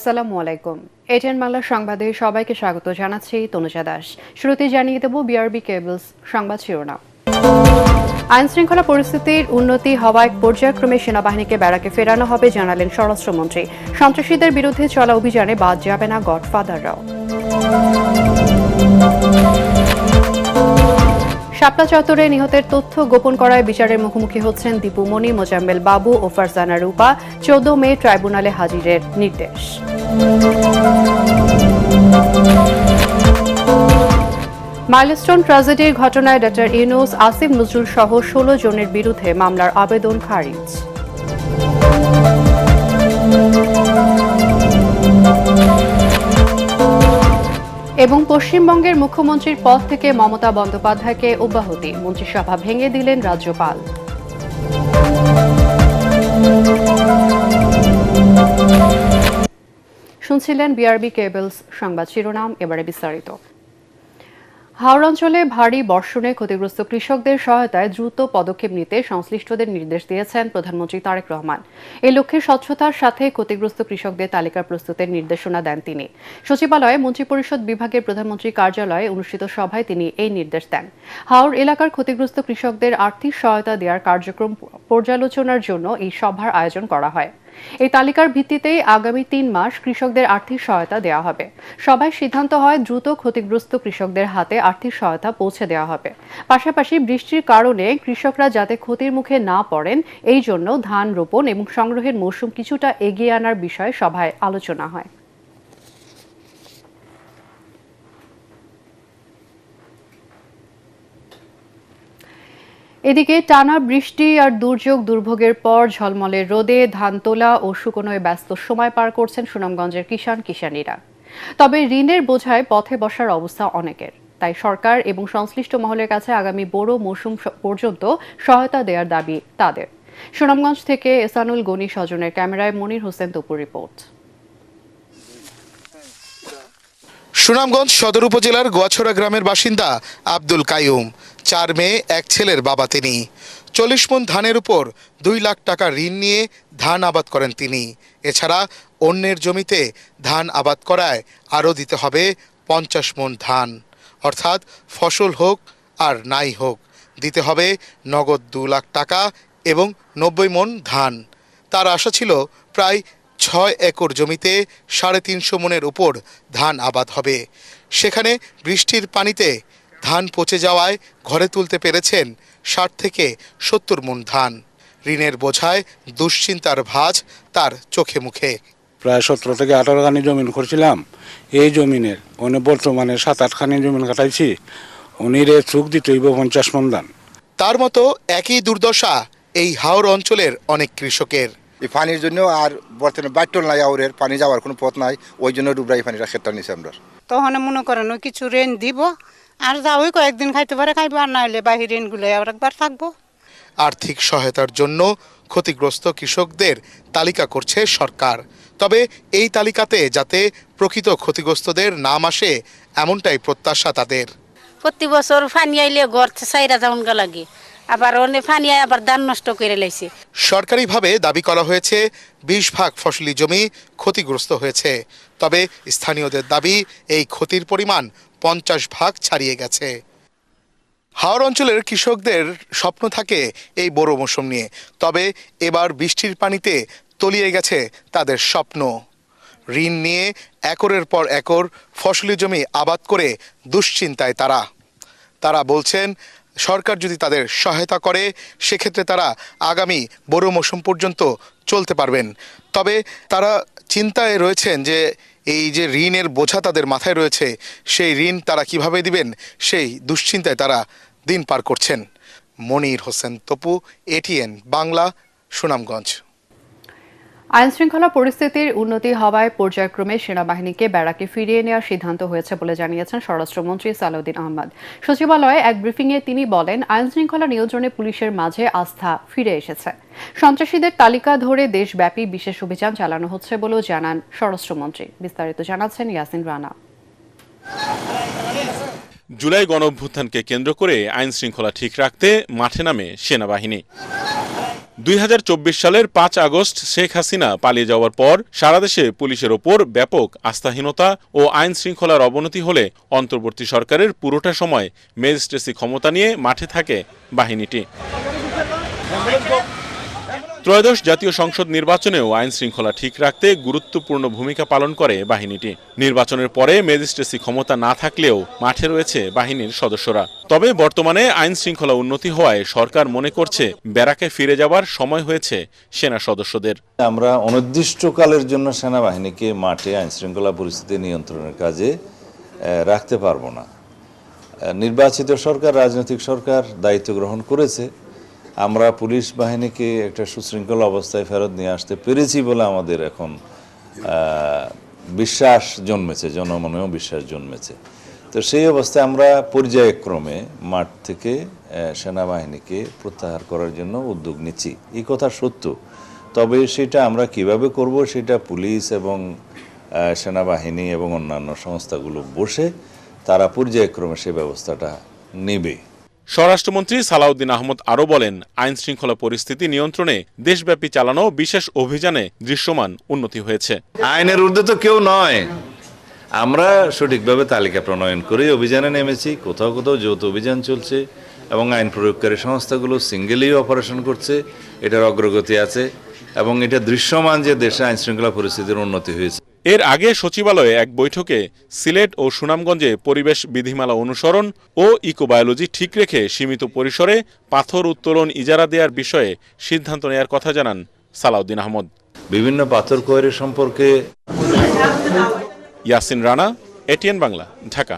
আসসালামু আলাইকুম। এটিএন বাংলা সংবাদে সবাইকে স্বাগত জানাচ্ছি তনুজা দাস। শুরুতেই জানিয়ে দেব বিআরবি কেবলস সংবাদ শিরোনাম। আইন শৃঙ্খলা পরিস্থিতির উন্নতি হওয়ায় পর্যায়ক্রমে সেনাবাহিনীকে ব্যারাকে ফেরানো হবে জানালেন স্বরাষ্ট্রমন্ত্রী। সন্ত্রাসীদের বিরুদ্ধে চলা অভিযানে বাদ যাবে না গডফাদাররাও। শাপলা চত্বরে নিহতের তথ্য গোপন করায় বিচারের মুখোমুখি হচ্ছেন দীপু মনি, মোজাম্মেল বাবু ও ফারজানা রূপা। 14 মে ট্রাইব্যুনালে হাজিরের নির্দেশ। মাইলস্টোন ট্র্যাজেডির ঘটনায় ডক্টর ইউনূস, আসিফ নজরুল সহ 16 জনের বিরুদ্ধে মামলার আবেদন খারিজ। এবং পশ্চিমবঙ্গের মুখ্যমন্ত্রীর পদ থেকে মমতা বন্দ্যোপাধ্যায়কে অব্যাহতি, মন্ত্রিসভা ভেঙে দিলেন রাজ্যপাল। শুনছিলেন বিআরবি কেবলস সংবাদ শিরোনাম, এবারে বিস্তারিত। হাওড় অঞ্চলে ভারী বর্ষণে ক্ষতিগ্রস্ত কৃষকদের সহায়তায় দ্রুত পদক্ষেপ নিতে সংশ্লিষ্টদের নির্দেশ দিয়েছেন প্রধানমন্ত্রী তারেক রহমান। এই লক্ষ্যে স্বচ্ছতার সাথে ক্ষতিগ্রস্ত কৃষকদের তালিকা প্রস্তুতের নির্দেশনা দেন তিনি। সচিবালয়ে মন্ত্রিপরিষদ বিভাগের প্রধানমন্ত্রী কার্যালয়ে অনুষ্ঠিত সভায় তিনি এই নির্দেশ দেন। হাওড় এলাকার ক্ষতিগ্রস্ত কৃষকদের আর্থিক সহায়তা দেওয়ার কার্যক্রম পর্যালোচনার জন্য এই সভার আয়োজন করা হয়। এই তালিকার ভিত্তিতেই আগামী 3 মাস কৃষকদের আর্থিক সহায়তা দেওয়া হবে। সভায় সিদ্ধান্ত হয় দ্রুত ক্ষতিগ্রস্ত কৃষকদের হাতে আর্থিক সহায়তা পৌঁছে দেওয়া হবে। পাশাপাশি বৃষ্টির কারণে কৃষকরা যাতে ক্ষতির মুখে না পড়েন, এই জন্য ধান রোপণ এবং সংগ্রহের মৌসুম কিছুটা এগিয়ে আনার বিষয়ে সভায় আলোচনা হয়। এদিকে টানা বৃষ্টি আর দুর্ভোগের পর ঝলমলে রোদে ধান তোলা ও শুকনোয় ব্যস্ত সময় পার করছেন সুনামগঞ্জের কিষাণীরা। তবে ঋণের বোঝায় পথে বসার অবস্থা অনেকের। তাই সরকার এবং সংশ্লিষ্ট মহলের কাছে আগামী বোরো মৌসুম পর্যন্ত সহায়তা দেওয়ার দাবি তাদের। সুনামগঞ্জ থেকে এসানুল গনি স্বজনের ক্যামেরায় মনির হোসেন তপুর রিপোর্ট। সুনামগঞ্জ সদর উপজেলার গোয়াছড়া গ্রামের বাসিন্দা আব্দুল কাইয়ুম। 4 মেয়ে, 1 ছেলের বাবা তিনি। 40 মণ ধানের উপর 2 লাখ টাকা ঋণ নিয়ে ধান আবাদ করেন তিনি। এছাড়া অন্যের জমিতে ধান আবাদ করায় আরও দিতে হবে 50 মণ ধান। অর্থাৎ ফসল হোক আর নাই হোক, দিতে হবে নগদ 2 লাখ টাকা এবং 90 মণ ধান। তার আশা ছিল প্রায় 6 একর জমিতে 350 মণের উপর ধান আবাদ হবে। সেখানে বৃষ্টির পানিতে ধান পচে যাওয়ায় ঘরে তুলতে পেরেছেন 60 থেকে 70 মণ ধান। ঋণের বোঝায় দুশ্চিন্তার ভাঁজ তার চোখে মুখে। প্রায় 17 থেকে 18 খানি জমিন করছিলাম। এই জমিনের বর্তমানে 7-8 খানি জমিন কাটাইছি। উনিরে চুক দিতে হইব 50 মণ ধান। তার মতো একই দুর্দশা এই হাওড় অঞ্চলের অনেক কৃষকের। এই পানির জন্য আর বর্তমানে বাট্টল নাই, আউরের পানি যাওয়ার কোনো পথ নাই, ওই জন্য ডুবরাই পানিটা ক্ষেত্র নিছি আমরা। তখন মনে করেন কিছু ঋণ দিব, আর যা ওই কয়েকদিন খাইতে পারে খাইবো, আর না হলে বাহির ঋণগুলো আবার একবার থাকবো। আর্থিক সহায়তার জন্য ক্ষতিগ্রস্ত কৃষকদের তালিকা করছে সরকার। তবে এই তালিকাতে যাতে প্রকৃত ক্ষতিগ্রস্তদের নাম আসে, এমনটাই প্রত্যাশা তাদের। প্রতি বছর পানি আইলে ঘর সাইরা যাওন লাগে, আবার অনেক পানি আয় আবার ধান নষ্ট করে লাইছে। সরকারিভাবে দাবি করা হয়েছে 20 ভাগ ফসলি জমি ক্ষতিগ্রস্ত হয়েছে। তবে স্থানীয়দের দাবি এই ক্ষতির পরিমাণ 50 ভাগ ছাড়িয়ে গেছে। হাওড় অঞ্চলের কৃষকদের স্বপ্ন থাকে এই বোরো মৌসুম নিয়ে। তবে এবার বৃষ্টির পানিতে তলিয়ে গেছে তাদের স্বপ্ন। ঋণ নিয়ে একরের পর একর ফসলি জমি আবাদ করে দুশ্চিন্তায় তারা বলছেন, সরকার যদি তাদের সহায়তা করে সেক্ষেত্রে তারা আগামী বোরো মৌসুম পর্যন্ত চলতে পারবেন। তবে তারা চিন্তায় রয়েছেন যে এই যে ঋণের বোঝা তাদের মাথায় রয়েছে, সেই ঋণ তারা কিভাবে দিবেন, সেই দুশ্চিন্তায় তারা দিন পার করছেন। মনির হোসেন তপু, এটিএন বাংলা, সুনামগঞ্জ। আইন শৃঙ্খলা পরিস্থিতির উন্নতি হওয়ায় পর্যায়ক্রমে সেনাবাহিনীকে ব্যারাকে ফিরিয়ে নেওয়ার সিদ্ধান্ত হয়েছে বলে জানিয়েছেন স্বরাষ্ট্রমন্ত্রী সালাউদ্দিন আহমদ। সচিবালয়ে এক ব্রিফিংয়ে তিনি বলেন, আইন শৃঙ্খলা নিয়ন্ত্রণে পুলিশের মাঝে আস্থা ফিরে এসেছে। সন্ত্রাসীদের তালিকা ধরে দেশব্যাপী বিশেষ অভিযান চালানো হচ্ছে বলেও জানান স্বরাষ্ট্রমন্ত্রী। বিস্তারিত জানাচ্ছেন ইয়াসিন রানা। জুলাই গণঅভ্যুত্থানকে কেন্দ্র করে আইন শৃঙ্খলা ঠিক রাখতে মাঠে নামে সেনাবাহিনী। 2024 সালের 5 আগস্ট শেখ হাসিনা পালিয়ে যাওয়ার পর সারা দেশে পুলিশের ওপর ব্যাপক আস্থাহীনতা ও আইন শৃঙ্খলার অবনতি হলে অন্তর্বর্তী সরকারের পুরোটা সময় ম্যাজিস্ট্রেসি ক্ষমতা নিয়ে মাঠে থাকে বাহিনীটি। ত্রয়োদশ জাতীয় সংসদ নির্বাচনেও আইন শৃঙ্খলা ঠিক রাখতে গুরুত্বপূর্ণ ভূমিকা পালন করে বাহিনীটি। নির্বাচনের পরে ম্যাজিস্ট্রেসি ক্ষমতা না থাকলেও মাঠে রয়েছে বাহিনীর সদস্যরা। তবে বর্তমানে আইন শৃঙ্খলা উন্নতি হওয়ায় সরকার মনে করছে ব্যারাকে ফিরে যাবার সময় হয়েছে সেনা সদস্যদের। আমরা অনির্দিষ্টকালের জন্য সেনাবাহিনীকে মাঠে আইন শৃঙ্খলা পরিস্থিতি নিয়ন্ত্রণের কাজে রাখতে পারবো না। নির্বাচিত সরকার, রাজনৈতিক সরকার দায়িত্ব গ্রহণ করেছে। আমরা পুলিশ বাহিনীকে একটা সুশৃঙ্খল অবস্থায় ফেরত নিয়ে আসতে পেরেছি বলে আমাদের এখন বিশ্বাস জন্মেছে, জনমনেও বিশ্বাস জন্মেছে। তো সেই অবস্থায় আমরা পর্যায়ক্রমে মাঠ থেকে সেনাবাহিনীকে প্রত্যাহার করার জন্য উদ্যোগ নিচ্ছি। এই কথা সত্য, তবে সেটা আমরা কিভাবে করব সেটা পুলিশ এবং সেনাবাহিনী এবং অন্যান্য সংস্থাগুলো বসে তারা পর্যায়ক্রমে সে ব্যবস্থাটা নেবে। স্বরাষ্ট্রমন্ত্রী সালাউদ্দিন আহমদ আরও বলেন, আইন শৃঙ্খলা পরিস্থিতি নিয়ন্ত্রণে দেশব্যাপী চালানো বিশেষ অভিযানে দৃশ্যমান উন্নতি হয়েছে। আইনের ঊর্ধ্বে তো কেউ নয়। আমরা সঠিকভাবে তালিকা প্রণয়ন করে অভিযানে নেমেছি। কোথাও কোথাও যৌথ অভিযান চলছে এবং আইন প্রয়োগকারী সংস্থাগুলো সিঙ্গেলি অপারেশন করছে। এটার অগ্রগতি আছে এবং এটা দৃশ্যমান যে দেশে আইন শৃঙ্খলা পরিস্থিতির উন্নতি হয়েছে। এর আগে সচিবালয়ে এক বৈঠকে সিলেট ও সুনামগঞ্জে পরিবেশ বিধিমালা অনুসরণ ও ইকোবায়োলজি ঠিক রেখে সীমিত পরিসরে পাথর উত্তোলন ইজারা দেওয়ার বিষয়ে সিদ্ধান্ত নেয়ার কথা জানান সালাউদ্দিন আহমদ। বিভিন্ন পাথর কোয়ারি সম্পর্কে ইয়াসিন রানা, এটিএন বাংলা, ঢাকা।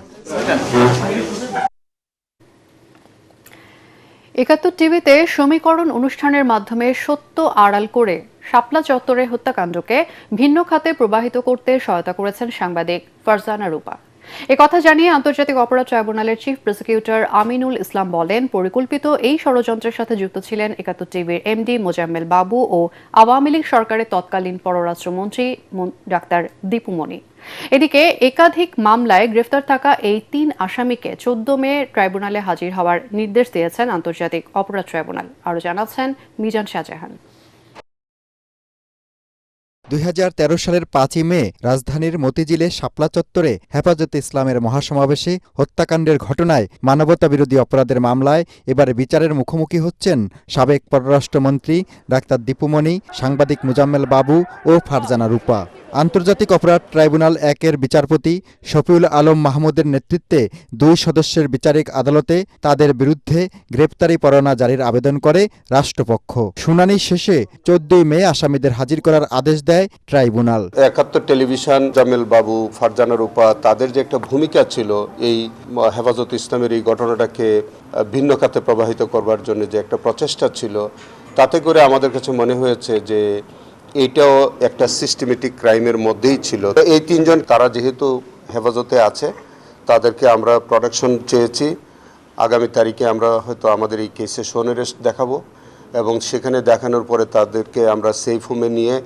৭১ টিভিতে সমীকরণ অনুষ্ঠানের মাধ্যমে সত্য আড়াল করে শাপলা চত্বরে হত্যাকাণ্ডকে ভিন্ন খাতে প্রবাহিত করতে সহায়তা করেছেন সাংবাদিক ফারজানা রূপা। একথা জানিয়ে আন্তর্জাতিক অপরাধ ট্রাইব্যুনালের চিফ প্রসিকিউটর আমিনুল ইসলাম বলেন, পরিকল্পিত এই ষড়যন্ত্রের সাথে যুক্ত ছিলেন ৭১ টিভির এমডি মোজাম্মেল বাবু ও আওয়ামী লীগ সরকারের তৎকালীন পররাষ্ট্রমন্ত্রী ডাক্তার দীপু মনি। এদিকে একাধিক মামলায় গ্রেফতার থাকা এই ৩ আসামিকে ১৪ মে ট্রাইব্যুনালে হাজির হওয়ার নির্দেশ দিয়েছেন আন্তর্জাতিক অপরাধ ট্রাইব্যুনাল। আরও জানাচ্ছেন মিজান শাহজাহান। ২০১৩ সালের ৫ই মে রাজধানীর মতিঝিলে শাপলা চত্বরে হেফাজতে ইসলামের মহাসমাবেশে হত্যাকাণ্ডের ঘটনায় মানবতাবিরোধী অপরাধের মামলায় এবার বিচারের মুখোমুখি হচ্ছেন সাবেক পররাষ্ট্রমন্ত্রী ডাক্তার দীপু মনি, সাংবাদিক মোজাম্মেল বাবু ও ফারজানা রূপা। আন্তর্জাতিক অপরাধ ট্রাইব্যুনাল ১-এর বিচারপতি শফিউল আলম মাহমুদের নেতৃত্বে ২ সদস্যের বিচারিক আদালতে তাদের বিরুদ্ধে গ্রেপ্তারি পরোয়ানা জারির আবেদন করে রাষ্ট্রপক্ষ। শুনানি শেষে ১৪ মে আসামিদের হাজির করার আদেশ দেয় ট্রাইব্যুনাল। ৭১ টেলিভিশন, জামেল বাবু, ফারজানা রূপা, তাদের যে একটা ভূমিকা ছিল এই হেফাজত ইসলামের এই ঘটনাটাকে ভিন্ন খাতে প্রবাহিত করবার জন্য যে একটা প্রচেষ্টা ছিল, তাতে করে আমাদের কাছে মনে হয়েছে যে এইটাও একটা সিস্টেমেটিক ক্রাইমের মধ্যেই ছিল। এই ৩ জন তারা যেহেতু হেফাজতে আছে, তাদেরকে আমরা প্রোটেকশন চেয়েছি। আগামী তারিখে আমরা হয়তো আমাদের এই কেসে শোন অ্যারেস্ট দেখাবো এবং সেখানে দেখানোর পরে তাদেরকে আমরা সেফ হোমে নিয়ে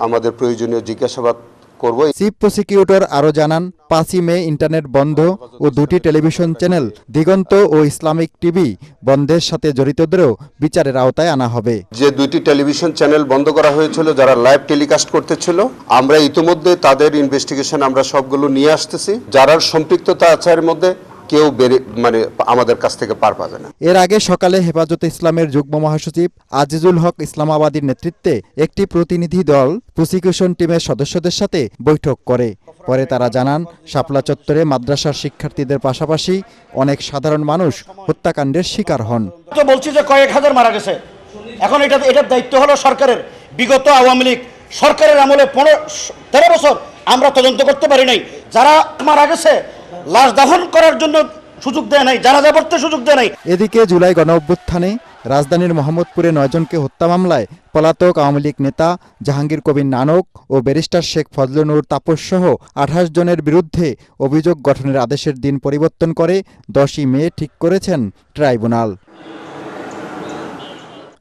আমাদের প্রয়োজনীয় জিজ্ঞাসাবাদ করব। চিফ প্রসিকিউটর আরও জানান, ৫ই মে ইন্টারনেট বন্ধ ও ২টি টেলিভিশন চ্যানেল দিগন্ত ও ইসলামিক টিভি বন্ধের সাথে জড়িতদেরও বিচারের আওতায় আনা হবে। যে 2টি টেলিভিশন চ্যানেল বন্ধ করা হয়েছিল যারা লাইভ টেলিকাস্ট করতেছিল, আমরা ইতিমধ্যে তাদের ইনভেস্টিগেশন আমরা সবগুলো নিয়ে আসতেছি। যারা সম্পৃক্ততা আছে এর মধ্যে কেউ আমাদের কাছ থেকে পার পাবে না। এর আগে সকালে হেফাজতে ইসলামের যুগ্ম মহাসচিব আজিজুল হক ইসলামাবাদীর নেতৃত্বে একটি প্রতিনিধি দল প্রসিকিউশন টিমের সদস্যদের সাথে বৈঠক করে। পরে তারা জানান, শাপলা চত্বরে মাদ্রাসার শিক্ষার্থীদের পাশাপাশি অনেক সাধারণ মানুষ হত্যাকাণ্ডের শিকার হন। তো বলছি যে কয়েক হাজার মারা গেছে। এখন এটার দায়িত্ব হলো সরকারের। বিগত আওয়ামী লীগ সরকারের আমলে 13 বছর আমরা তদন্ত করতে পারি নাই। যারা মারা গেছে লাশ দাফন করার জন্য সুযোগ দেয় নাই, জানাজা পড়তে সুযোগ দেয় নাই। এদিকে জুলাই গণঅভ্যুত্থানে রাজধানীর মোহাম্মদপুরে 9 জনকে হত্যা মামলায় পলাতক আওয়ামী লীগ নেতা জাহাঙ্গীর কবির নানক ও ব্যারিস্টার শেখ ফজলুনুর তাপস সহ 28 জনের বিরুদ্ধে অভিযোগ গঠনের আদেশের দিন পরিবর্তন করে 10ই মে ঠিক করেছেন ট্রাইব্যুনাল।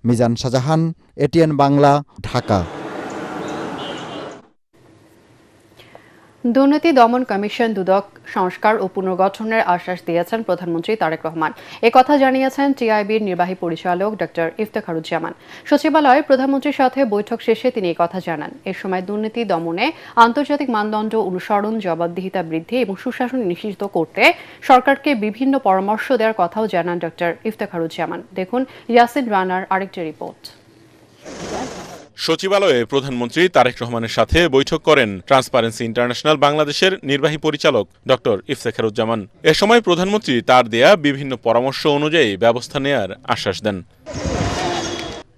মিজান শাহজাহান, এটিএন বাংলা, ঢাকা। দুর্নীতি দমন কমিশন দুদক সংস্কার ও পুনর্গঠনের আশ্বাস দিয়েছেন প্রধানমন্ত্রী তারেক রহমান। একথা জানিয়েছেন টিআইবির নির্বাহী পরিচালক ডক্টর ইফতেখারুজ্জামান। সচিবালয়ে প্রধানমন্ত্রীর সাথে বৈঠক শেষে তিনি একথা জানান। এ সময় দুর্নীতি দমনে আন্তর্জাতিক মানদণ্ড অনুসরণ, জবাবদিহিতা বৃদ্ধি এবং সুশাসন নিশ্চিত করতে সরকারকে বিভিন্ন পরামর্শ দেওয়ার কথাও জানান ডক্টর ইফতেখারুজ্জামান। দেখুন ইয়াসিন রানার আরেকটি রিপোর্ট। সচিবালয়ে প্রধানমন্ত্রী তারেক রহমানের সাথে বৈঠক করেন ট্রান্সপারেন্সি ইন্টারন্যাশনাল বাংলাদেশের নির্বাহী পরিচালক ডক্টর ইফতেখারুজ্জামান। এ সময় প্রধানমন্ত্রী তার দেয়া বিভিন্ন পরামর্শ অনুযায়ী ব্যবস্থা নেয়ার আশ্বাস দেন।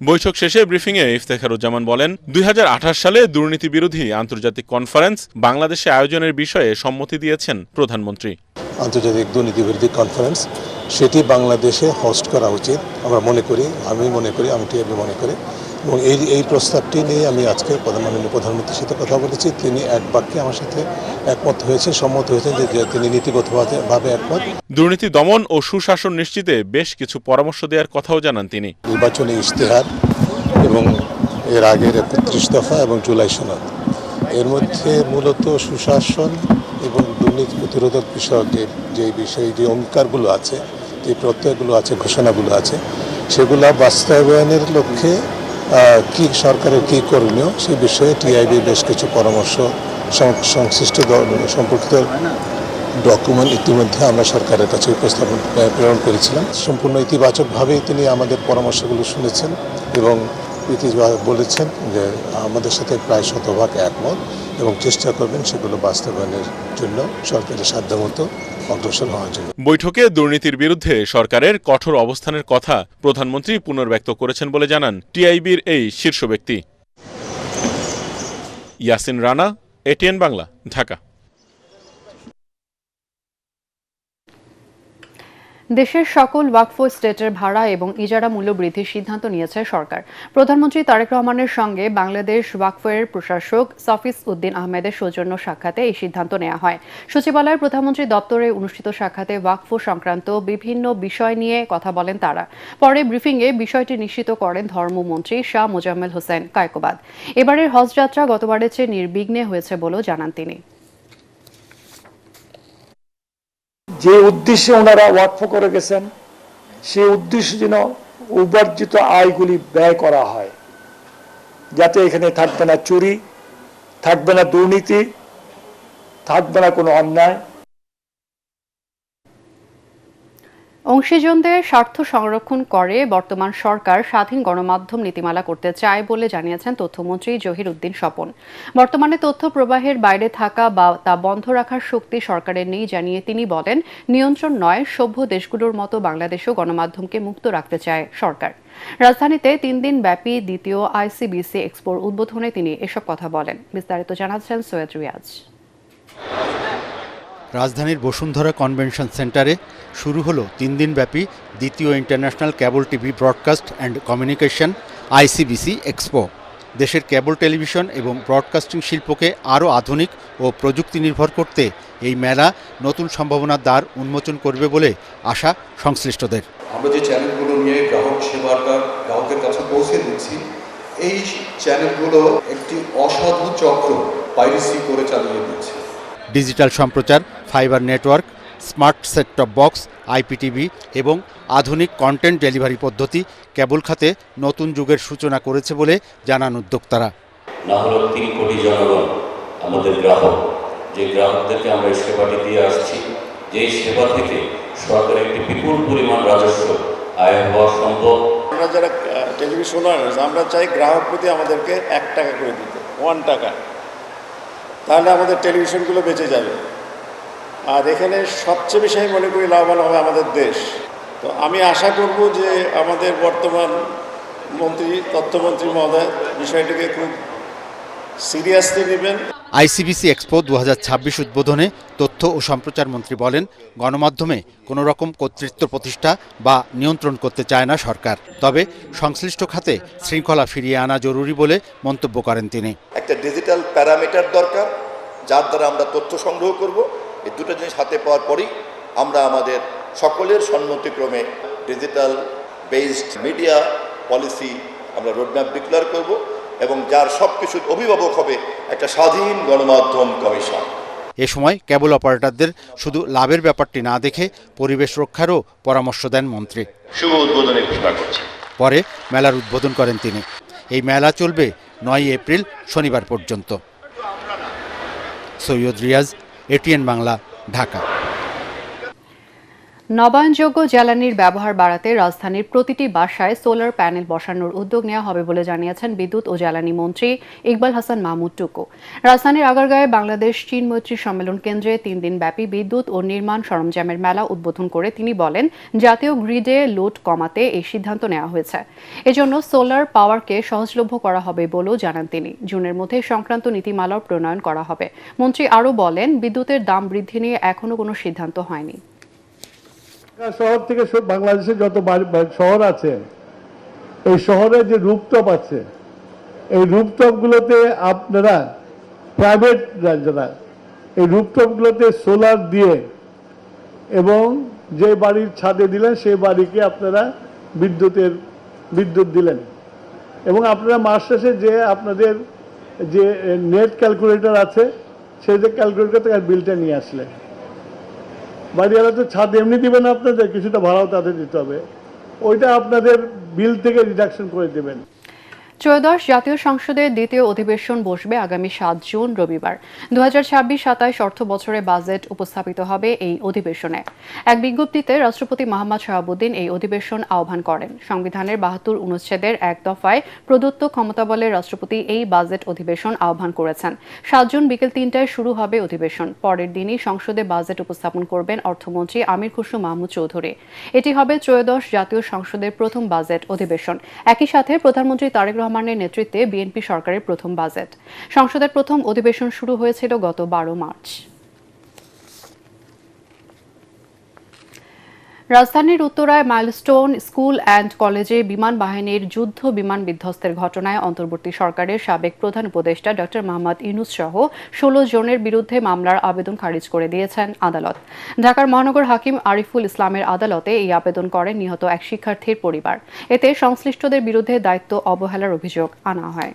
বৈঠক শেষে ব্রিফিংয়ে ইফতেখারুজ্জামান বলেন, 2028 সালে দুর্নীতি বিরোধী আন্তর্জাতিক কনফারেন্স বাংলাদেশে আয়োজনের বিষয়ে সম্মতি দিয়েছেন প্রধানমন্ত্রী। আন্তর্জাতিক দুর্নীতি বিরোধী কনফারেন্স সেটি বাংলাদেশে হোস্ট করা উচিত আমরা মনে করি, আমি টিআইবি মনে করি, এবং এই প্রস্তাবটি নিয়ে আমি আজকে মাননীয় প্রধানমন্ত্রীর সাথে কথা বলেছি। তিনি এক বাক্যে আমার সাথে একমত হয়েছেন, সম্মত হয়েছেন যে তিনি নীতিগতভাবে একমত। দুর্নীতি দমন ও সুশাসন নিশ্চিতে বেশ কিছু পরামর্শ দেওয়ার কথাও জানান তিনি। নির্বাচনী ইশতেহার এবং এর আগের 31 দফা এবং জুলাই সনদ, এর মধ্যে মূলত সুশাসন এবং দুর্নীতি প্রতিরোধক বিষয়ক যে অঙ্গীকারগুলো আছে, যে প্রত্যয়গুলো আছে, ঘোষণাগুলো আছে, সেগুলা বাস্তবায়নের লক্ষ্যে কি সরকারের কি করণীয় সে বিষয়ে টিআইবি বেশ কিছু পরামর্শ সংশ্লিষ্ট সম্পর্কিত ডকুমেন্ট ইতিমধ্যে আমরা সরকারের কাছে উপস্থাপন প্রেরণ করেছিলাম। সম্পূর্ণ ইতিবাচকভাবেই তিনি আমাদের পরামর্শগুলো শুনেছেন এবং বলেছেন যে আমাদের সাথে প্রায় শতভাগ একমত এবং চেষ্টা করবেন সেগুলো বাস্তবায়নের জন্য সরকারের সাধ্যমতো অগ্রসর হওয়ার জন্য। বৈঠকে দুর্নীতির বিরুদ্ধে সরকারের কঠোর অবস্থানের কথা প্রধানমন্ত্রী পুনর্ব্যক্ত করেছেন বলে জানান টিআইবির এই শীর্ষ ব্যক্তি। ইয়াসিন রানা, এটিএন বাংলা, ঢাকা। দেশের সকল ওয়াকফ স্টেটের ভাড়া এবং ইজারা মূল্য বৃদ্ধির সিদ্ধান্ত নিয়েছে সরকার। প্রধানমন্ত্রী তারেক রহমানের সঙ্গে বাংলাদেশ ওয়াকফের প্রশাসক সাফিস উদ্দিন আহমেদের সৌজন্য সাক্ষাতে এই সিদ্ধান্ত নেওয়া হয়। সচিবালয়ের প্রধানমন্ত্রী দপ্তরে অনুষ্ঠিত সাক্ষাতে ওয়াকফ সংক্রান্ত বিভিন্ন বিষয় নিয়ে কথা বলেন তারা। পরে ব্রিফিংয়ে বিষয়টি নিশ্চিত করেন ধর্মমন্ত্রী শাহ মোজাম্মেল হোসেন কায়কোবাদ। এবারের হজ যাত্রা গতবারের চেয়ে নির্বিঘ্নে হয়েছে বলেও জানান তিনি। যে উদ্দেশ্যে ওনারা ওয়াকফ করে গেছেন সেই উদ্দেশ্যে যেন উপার্জিত আয়গুলি ব্যয় করা হয়, যাতে এখানে থাকবে না চুরি, থাকবে না দুর্নীতি, থাকবে না কোনো অন্যায়। অংশীজনদের স্বার্থ সংরক্ষণ করে বর্তমান সরকার স্বাধীন গণমাধ্যম নীতিমালা করতে চায় বলে জানিয়েছেন তথ্যমন্ত্রী জহির উদ্দিন স্বপন। বর্তমানে তথ্য প্রবাহের বাইরে থাকা বা তা বন্ধ রাখার শক্তি সরকারের নেই জানিয়ে তিনি বলেন, নিয়ন্ত্রণ নয়, সভ্য দেশগুলোর মতো বাংলাদেশও গণমাধ্যমকে মুক্ত রাখতে চায় সরকার। রাজধানীতে 3 দিন ব্যাপী দ্বিতীয় আইসিবিসি এক্সপোর উদ্বোধনে তিনি এসব কথা বলেন। বিস্তারিত জানাচ্ছেন সৈয়দ রিয়াজ। রাজধানীর বসুন্ধরা কনভেনশন সেন্টারে শুরু হলো 3 দিনব্যাপী দ্বিতীয় international cable TV broadcast and communication ICBC expo. দেশের কেবল টেলিভিশন এবং ব্রডকাস্টিং শিল্পকে আরও আধুনিক ও প্রযুক্তি নির্ভর করতে এই মেলা নতুন সম্ভাবনার দ্বার উন্মোচন করবে বলে আশা সংশ্লিষ্টদের। আমরা যে চ্যানেলগুলো নিয়ে গ্রাহক সেবাটা গ্রাহকের কাছে পৌঁছে দিচ্ছি, এই চ্যানেলগুলো একটি অসাধু চক্র পাইরেসি করে চালিয়ে দিচ্ছে। ডিজিটাল সম্প্রচার, fibre network, smart set top box, IPTV এবং আধুনিক কন্টেন্ট ডেলিভারি পদ্ধতি কেবল খাতে নতুন যুগের সূচনা করেছে বলে জানান উদ্যোক্তারা। না হলো 3 কোটি জনগণ আমাদের গ্রাহক, যে গ্রাহকদেরকে আমরা এই সেবাটি দিয়ে আসছি, যেই সেবা থেকে সরকারের একটি বিপুল পরিমাণ রাজস্ব আয় হওয়া সম্ভব। আমরা যারা টেলিভিশন আমরা চাই গ্রাহক প্রতি আমাদেরকে 1 টাকা করে দিতে, 1 টাকা, তাহলে আমাদের টেলিভিশনগুলো বেঁচে যাবে। আর এখানে সবচেয়ে বেশি আমি মনে করি লাভবান হবে আমাদের দেশ। তো আমি আশা করব যে আমাদের বর্তমান তথ্যমন্ত্রী মহোদয় বিষয়টিকে খুব সিরিয়াসলি নেবেন। আইসিবিসি এক্সপো 2026 উদ্বোধনে তথ্য ও সম্প্রচার মন্ত্রী বলেন, গণমাধ্যমে কোনো রকম কর্তৃত্ব প্রতিষ্ঠা বা নিয়ন্ত্রণ করতে চায় না সরকার, তবে সংশ্লিষ্ট খাতে শৃঙ্খলা ফিরিয়ে আনা জরুরি বলে মন্তব্য করেন তিনি। একটা ডিজিটাল প্যারামিটার দরকার, যার দ্বারা আমরা তথ্য সংগ্রহ করব। এই দুটো জিনিস হাতে পাওয়ার পরই আমরা আমাদের সকলের সম্মতিক্রমে ডিজিটাল বেসড মিডিয়া পলিসি আমরা রোডম্যাপ ডিক্লেয়ার করব এবং যার সব কিছুর অভিভাবক হবে একটা স্বাধীন গণমাধ্যম কমিশন। এ সময় কেবল অপারেটরদের শুধু লাভের ব্যাপারটি না দেখে পরিবেশ রক্ষারও পরামর্শ দেন মন্ত্রী। শুভ উদ্বোধনের ঘোষণা করছি। পরে মেলার উদ্বোধন করেন তিনি। এই মেলা চলবে 9 এপ্রিল শনিবার পর্যন্ত। সৈয়দ রিয়াজ, এটিএন বাংলা, ঢাকা। নবায়নযোগ্য জ্বালানির ব্যবহার বাড়াতে রাজধানীর প্রতিটি বাসায় সোলার প্যানেল বসানোর উদ্যোগ নেওয়া হবে বলে জানিয়েছেন বিদ্যুৎ ও জ্বালানি মন্ত্রী ইকবাল হাসান মাহমুদ টুকু। রাজধানীর আগারগাঁয়ে বাংলাদেশ চীন মৈত্রী সম্মেলন কেন্দ্রে 3 দিন ব্যাপী বিদ্যুৎ ও নির্মাণ সরঞ্জামের মেলা উদ্বোধন করে তিনি বলেন, জাতীয় গ্রিডে লোড কমাতে এই সিদ্ধান্ত নেওয়া হয়েছে। এজন্য সোলার পাওয়ারকে সহজলভ্য করা হবে বলেও জানান তিনি। জুনের মধ্যে সংক্রান্ত নীতিমালাও প্রণয়ন করা হবে। মন্ত্রী আরও বলেন, বিদ্যুতের দাম বৃদ্ধি নিয়ে এখনো কোনো সিদ্ধান্ত হয়নি। শহর থেকে বাংলাদেশে যত শহর আছে, এই শহরে যে রুফটপ আছে, এই রুফটপ গুলোতে আপনারা প্রাইভেট যারা এই রুফটপ গুলোতে সোলার দিয়ে এবং যে বাড়ির ছাদে দিলেন সেই বাড়িকে আপনারা বিদ্যুৎ দিলেন এবং আপনারা মাস শেষে যে আপনাদের যে নেট ক্যালকুলেটর আছে সেই যে ক্যালকুলেটর থেকে বিলটা নিয়ে আসলেন। বাড়িওয়ালা তো ছাদ এমনি দিবেন, আপনাদের কিছুটা ভাড়াও তাদের দিতে হবে, ওইটা আপনাদের বিল থেকে রিডাকশন করে দেবেন। ত্রয়োদশ জাতীয় সংসদের দ্বিতীয় অধিবেশন বসবে আগামী 7 জুন রবিবার। 2026-27 অর্থ বছরে বাজেট উপস্থাপিত হবে এই অধিবেশনে। এক বিজ্ঞপ্তিতে রাষ্ট্রপতি মোহাম্মদ শাহাবুদ্দিন এই অধিবেশন আহ্বান করেন। সংবিধানের 72 অনুচ্ছেদের এক দফায় প্রদত্ত ক্ষমতাবলে রাষ্ট্রপতি এই বাজেট অধিবেশন আহ্বান করেছেন। 7 জুন বিকেল 3টায় শুরু হবে অধিবেশন। পরের দিনই সংসদে বাজেট উপস্থাপন করবেন অর্থমন্ত্রী আমির খসরু মাহমুদ চৌধুরী। এটি হবে ত্রয়োদশ জাতীয় সংসদের প্রথম বাজেট অধিবেশন। একই সাথে প্রধানমন্ত্রী তারেক রহমানের নেতৃত্বে বিএনপি সরকারের প্রথম বাজেট। সংসদের প্রথম অধিবেশন শুরু হয়েছিল গত 12 মার্চ। রাজধানীর উত্তরায় মাইলস্টোন স্কুল অ্যান্ড কলেজে বিমান বাহিনীর যুদ্ধ বিমান বিধ্বস্তের ঘটনায় অন্তর্বর্তী সরকারের সাবেক প্রধান উপদেষ্টা ডক্টর মোহাম্মদ ইউনূস সহ 16 জনের বিরুদ্ধে মামলার আবেদন খারিজ করে দিয়েছেন আদালত। ঢাকার মহানগর হাকিম আরিফুল ইসলামের আদালতে এই আবেদন করেন নিহত এক শিক্ষার্থীর পরিবার। এতে সংশ্লিষ্টদের বিরুদ্ধে দায়িত্ব অবহেলার অভিযোগ আনা হয়।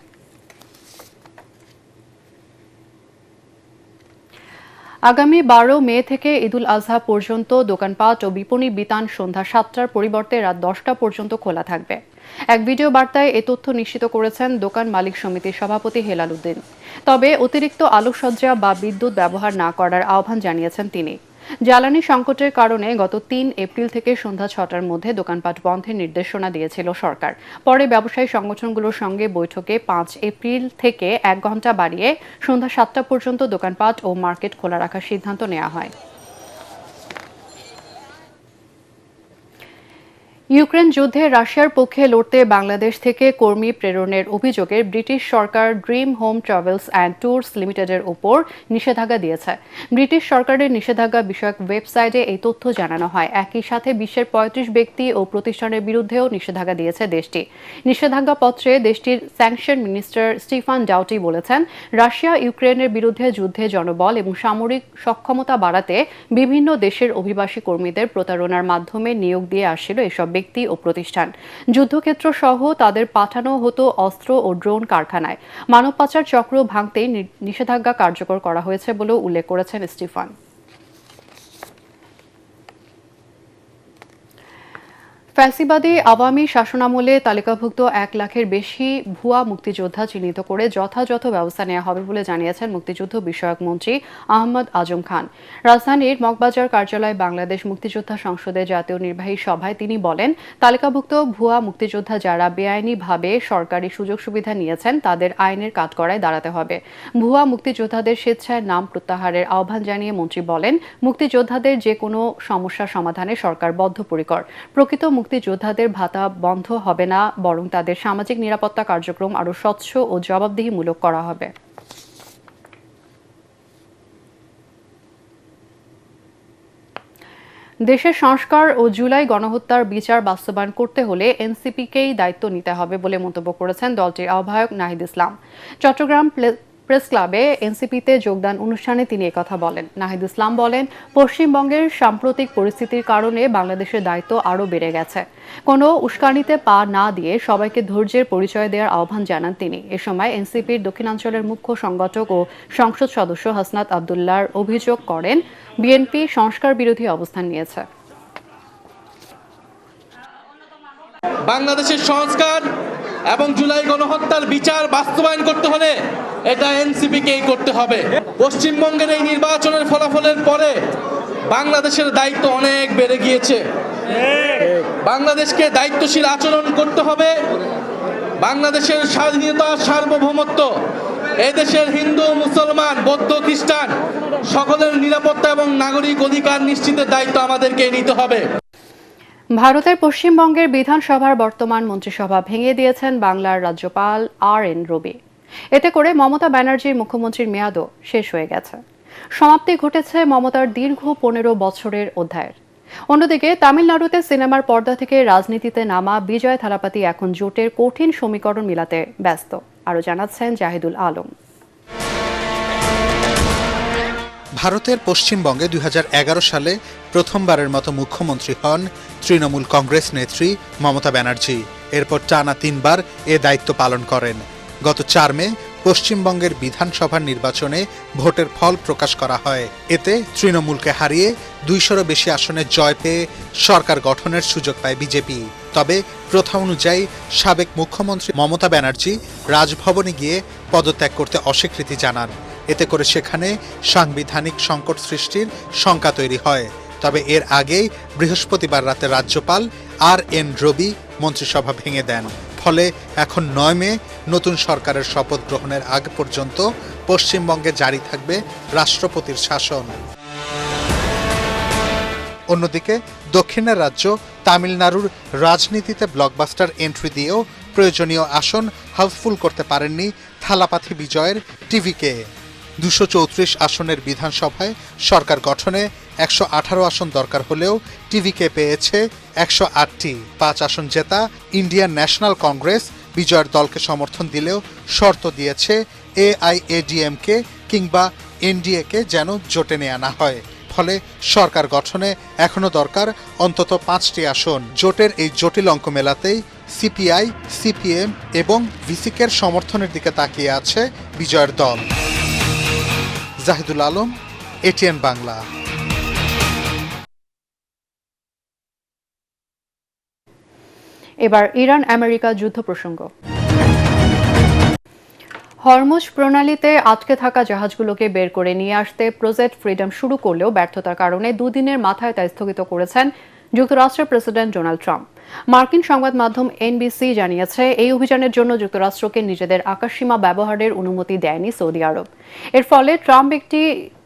আগামী 12 মে থেকে ঈদুল আজহা পর্যন্ত দোকানপাট ও বিপণী বিতান সন্ধ্যা 7টার পরিবর্তে রাত 10টা পর্যন্ত খোলা থাকবে। এক ভিডিও বার্তায় এ তথ্য নিশ্চিত করেছেন দোকান মালিক সমিতির সভাপতি হেলাল উদ্দিন। তবে অতিরিক্ত আলোকসজ্জা বা বিদ্যুৎ ব্যবহার না করার আহ্বান জানিয়েছেন তিনি। জ্বালানি সংকটের কারণে গত 3 এপ্রিল থেকে সন্ধ্যা 6টার মধ্যে দোকানপাট বন্ধের নির্দেশনা দিয়েছিল সরকার। পরে ব্যবসায়ী সংগঠনগুলোর সঙ্গে বৈঠকে 5 এপ্রিল থেকে 1 ঘন্টা বাড়িয়ে সন্ধ্যা 7টা পর্যন্ত দোকানপাট ও মার্কেট খোলা রাখার সিদ্ধান্ত নেওয়া হয়। ইউক্রেন যুদ্ধে রাশিয়ার পক্ষে লড়তে বাংলাদেশ থেকে কর্মী প্রেরণের অভিযোগে British Sarkar dream home travels and tours লিমিটেডের উপর নিষেধাজ্ঞা দিয়েছে। ব্রিটিশ সরকারের নিষেধাজ্ঞা বিষয়ক ওয়েবসাইটে এই তথ্য জানানো হয়। একই সাথে বিশ্বের 35 ব্যক্তি ও প্রতিষ্ঠানের বিরুদ্ধেও নিষেধাজ্ঞা দিয়েছে দেশটি। নিষেধাজ্ঞা পত্রে দেশটির স্যাংশন মিনিস্টার স্টিফান ডাউটি বলেছেন, রাশিয়া ইউক্রেনের বিরুদ্ধে যুদ্ধে জনবল এবং সামরিক সক্ষমতা বাড়াতে বিভিন্ন দেশের অভিবাসী কর্মীদের প্রতারণার মাধ্যমে নিয়োগ দিয়ে আসছিল এসব ব্যক্তি ও প্রতিষ্ঠান। যুদ্ধক্ষেত্র সহ তাদের পাঠানো হতো অস্ত্র ও ড্রোন কারখানায়। মানব পাচার চক্র ভাঙতেই নিষেধাজ্ঞা কার্যকর করা হয়েছে বলেও উল্লেখ করেছেন স্টিফান। ফ্যাসিবাদী আওয়ামী শাসনামলে তালিকাভুক্ত 1 লাখের বেশি ভুয়া মুক্তিযোদ্ধা চিহ্নিত করে যথাযথ ব্যবস্থা নেওয়া হবে বলে জানিয়েছেন মুক্তিযুদ্ধ বিষয়ক মন্ত্রী আহমদ আজম খান। রাজধানীর মগবাজার কার্যালয়ে বাংলাদেশ মুক্তিযোদ্ধা সংসদের জাতীয় নির্বাহী সভায় তিনি বলেন, তালিকাভুক্ত ভুয়া মুক্তিযোদ্ধা যারা বেআইনিভাবে সরকারি সুযোগ সুবিধা নিয়েছেন তাদের আইনের কাঠগড়ায় দাঁড়াতে হবে। ভুয়া মুক্তিযোদ্ধাদের স্বেচ্ছায় নাম প্রত্যাহারের আহ্বান জানিয়ে মন্ত্রী বলেন, মুক্তিযোদ্ধাদের যে কোনো সমস্যা সমাধানে সরকার বদ্ধপরিকর। প্রকৃত মুক্তিযোদ্ধাদের ভাতা বন্ধ হবে না, বরং তাদের সামাজিক নিরাপত্তা কার্যক্রম আরও স্বচ্ছ ও জবাবদিহিমূলক করা হবে। দেশের সংস্কার ও জুলাই গণহত্যার বিচার বাস্তবায়ন করতে হলে এনসিপিকেই দায়িত্ব নিতে হবে বলে মন্তব্য করেছেন দলটির আহ্বায়ক নাহিদ ইসলাম। চট্টগ্রাম প্রেস ক্লাবে এনসিপিতে যোগদান অনুষ্ঠানে তিনি একথা বলেন। নাহিদ ইসলাম বলেন, পশ্চিমবঙ্গের সাম্প্রতিক পরিস্থিতির কারণে বাংলাদেশের দায়িত্ব আরও বেড়ে গেছে। কোনো উস্কানিতে পা না দিয়ে সবাইকে ধৈর্যের পরিচয় দেওয়ার আহ্বান জানান তিনি। এ সময় এনসিপির দক্ষিণাঞ্চলের মুখ্য সংগঠক ও সংসদ সদস্য হাসনাত আবদুল্লাহর অভিযোগ করেন, বিএনপি সংস্কার বিরোধী অবস্থান নিয়েছে। বাংলাদেশের সংস্কার এবং জুলাই গণহত্যার বিচার বাস্তবায়ন করতে হলে এটা এনসিপিকেই করতে হবে। পশ্চিমবঙ্গের এই নির্বাচনের ফলাফলের পরে বাংলাদেশের দায়িত্ব অনেক বেড়ে গিয়েছে। বাংলাদেশকে দায়িত্বশীল আচরণ করতে হবে। বাংলাদেশের স্বাধীনতা, সার্বভৌমত্ব, এদেশের হিন্দু, মুসলমান, বৌদ্ধ, খ্রিস্টান সকলের নিরাপত্তা এবং নাগরিক অধিকার নিশ্চিতের দায়িত্ব আমাদেরকে নিতে হবে। ভারতের পশ্চিমবঙ্গের বিধানসভার বর্তমান মন্ত্রিসভা ভেঙে দিয়েছেন বাংলার রাজ্যপাল RN রবি। এতে করে মমতা ব্যানার্জির মুখ্যমন্ত্রীর মেয়াদও শেষ হয়ে গেছে। সমাপ্তি ঘটেছে মমতার দীর্ঘ 15 বছরের অধ্যায়ের। অন্যদিকে তামিলনাড়ুতে সিনেমার পর্দা থেকে রাজনীতিতে নামা বিজয় থালাপতি এখন জোটের কঠিন সমীকরণ মিলাতে ব্যস্ত। আরও জানাচ্ছেন জাহিদুল আলম। ভারতের পশ্চিমবঙ্গে 2011 সালে প্রথমবারের মতো মুখ্যমন্ত্রী হন তৃণমূল কংগ্রেস নেত্রী মমতা ব্যানার্জি। এরপর টানা 3 বার এ দায়িত্ব পালন করেন। গত 4 মে পশ্চিমবঙ্গের বিধানসভার নির্বাচনে ভোটের ফল প্রকাশ করা হয়। এতে তৃণমূলকে হারিয়ে 200-এরও বেশি আসনে জয় পেয়ে সরকার গঠনের সুযোগ পায় বিজেপি। তবে প্রথা অনুযায়ী সাবেক মুখ্যমন্ত্রী মমতা ব্যানার্জি রাজভবনে গিয়ে পদত্যাগ করতে অস্বীকৃতি জানান। এতে করে সেখানে সাংবিধানিক সংকট সৃষ্টির শঙ্কা তৈরি হয়। তবে এর আগেই বৃহস্পতিবার রাতে রাজ্যপাল RN রবি মন্ত্রিসভা ভেঙে দেন। ফলে এখন 9 মে নতুন সরকারের শপথ গ্রহণের আগ পর্যন্ত পশ্চিমবঙ্গে জারি থাকবে রাষ্ট্রপতির শাসন। অন্যদিকে দক্ষিণের রাজ্য তামিলনাড়ুর রাজনীতিতে ব্লকবাস্টার এন্ট্রি দিয়েও প্রয়োজনীয় আসন হাউসফুল করতে পারেননি থালাপাথি বিজয়ের টিভিকে। 234 আসনের বিধানসভায় সরকার গঠনে 118 আসন দরকার হলেও টিভিকে পেয়েছে 108টি। 5 আসন জেতা ইন্ডিয়ান ন্যাশনাল কংগ্রেস বিজয়ের দলকে সমর্থন দিলেও শর্ত দিয়েছে AIADMK কিংবা NDA-কে যেন জোটে নেওয়া না হয়। ফলে সরকার গঠনে এখনো দরকার অন্তত 5টি আসন। জোটের এই জটিল অঙ্ক মেলাতেই CPI, CPM এবং ভিসিকের সমর্থনের দিকে তাকিয়ে আছে বিজয়ের দল। জাহিদুল আলম, ATN বাংলা। এবার ইরান আমেরিকা যুদ্ধ প্রসঙ্গ। হরমুজ প্রণালীতে আটকে থাকা জাহাজগুলোকে বের করে নিয়ে আসতে প্রজেক্ট ফ্রিডম শুরু করলেও ব্যর্থতার কারণে 2 দিনের মাথায় তা স্থগিত করেছেন যুক্তরাষ্ট্রের প্রেসিডেন্ট ডোনাল্ড ট্রাম্প। মার্কিন সংবাদ মাধ্যম NBC জানিয়েছে, এই অভিযানের জন্য যুক্তরাষ্ট্রকে নিজেদের আকাশসীমা ব্যবহারের অনুমতি দেয়নি সৌদি আরব। এর ফলে ট্রাম্প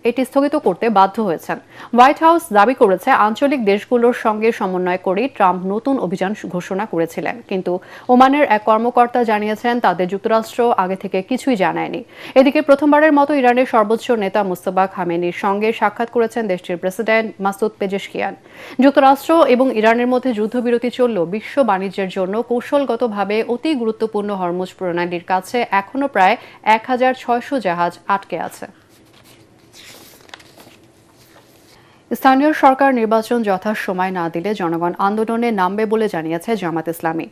এটি স্থগিত করতে বাধ্য হয়েছেন। হোয়াইট হাউস দাবি করেছে, আঞ্চলিক দেশগুলোর সঙ্গে সমন্বয় করে ট্রাম্প নতুন অভিযান ঘোষণা করেছিলেন। কিন্তু ওমানের এক কর্মকর্তা জানিয়েছেন, তাদের যুক্তরাষ্ট্র আগে থেকে কিছুই জানায়নি। এদিকে প্রথমবারের মতো ইরানের সর্বোচ্চ নেতা মুস্তাফা খামেনির সঙ্গে সাক্ষাৎ করেছেন দেশটির প্রেসিডেন্ট মাসুদ পেজেশকিয়ান। যুক্তরাষ্ট্র এবং ইরানের মধ্যে যুদ্ধবিরতি চললেও বিশ্ব বাণিজ্যের জন্য কৌশলগতভাবে অতি গুরুত্বপূর্ণ হরমুজ প্রণালীর কাছে এখনও প্রায় 1600 জাহাজ আটকে আছে। স্থানীয় সরকার নির্বাচন যথাসময় না দিলে জনগণ আন্দোলনে নামবে বলে জানিয়েছে জামাত ইসলামী।